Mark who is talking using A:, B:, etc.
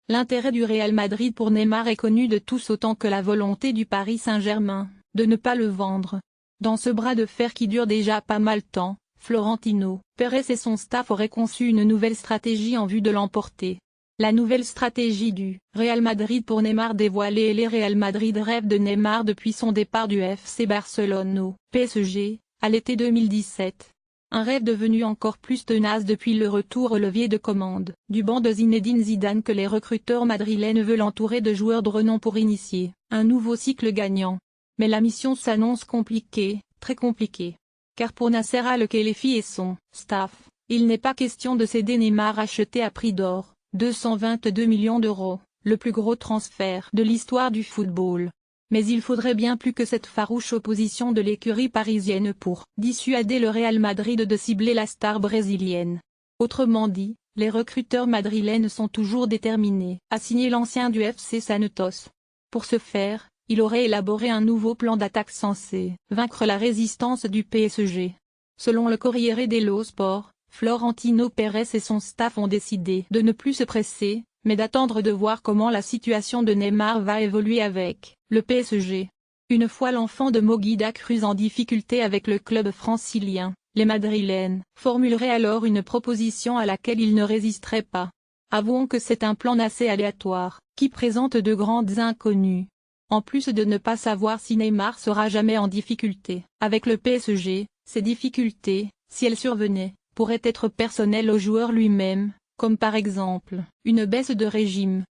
A: L'intérêt du Real Madrid pour Neymar est connu de tous autant que la volonté du Paris Saint-Germain, de ne pas le vendre. Dans ce bras de fer qui dure déjà pas mal de temps, Florentino Pérez et son staff auraient conçu une nouvelle stratégie en vue de l'emporter. La nouvelle stratégie du Real Madrid pour Neymar dévoilée. Le Real Madrid rêve de Neymar depuis son départ du FC Barcelone au PSG, à l'été 2017. Un rêve devenu encore plus tenace depuis le retour au levier de commande du banc de Zinedine Zidane que les recruteurs madrilènes veulent entourer de joueurs de renom pour initier un nouveau cycle gagnant. Mais la mission s'annonce compliquée, très compliquée. Car pour Nasser Al-Khelaifi et son staff, il n'est pas question de céder Neymar acheté à prix d'or, 222 millions d'euros, le plus gros transfert de l'histoire du football. Mais il faudrait bien plus que cette farouche opposition de l'écurie parisienne pour dissuader le Real Madrid de cibler la star brésilienne. Autrement dit, les recruteurs madrilènes sont toujours déterminés à signer l'ancien du FC Santos. Pour ce faire, il aurait élaboré un nouveau plan d'attaque censé vaincre la résistance du PSG. Selon le Corriere dello Sport, Florentino Pérez et son staff ont décidé de ne plus se presser, mais d'attendre de voir comment la situation de Neymar va évoluer avec le PSG. Une fois l'enfant de Mogida Cruz en difficulté avec le club francilien, les Madrilènes formuleraient alors une proposition à laquelle ils ne résisteraient pas. Avouons que c'est un plan assez aléatoire, qui présente de grandes inconnues. En plus de ne pas savoir si Neymar sera jamais en difficulté avec le PSG, ces difficultés, si elles survenaient, pourraient être personnelles au joueur lui-même, comme par exemple une baisse de régime,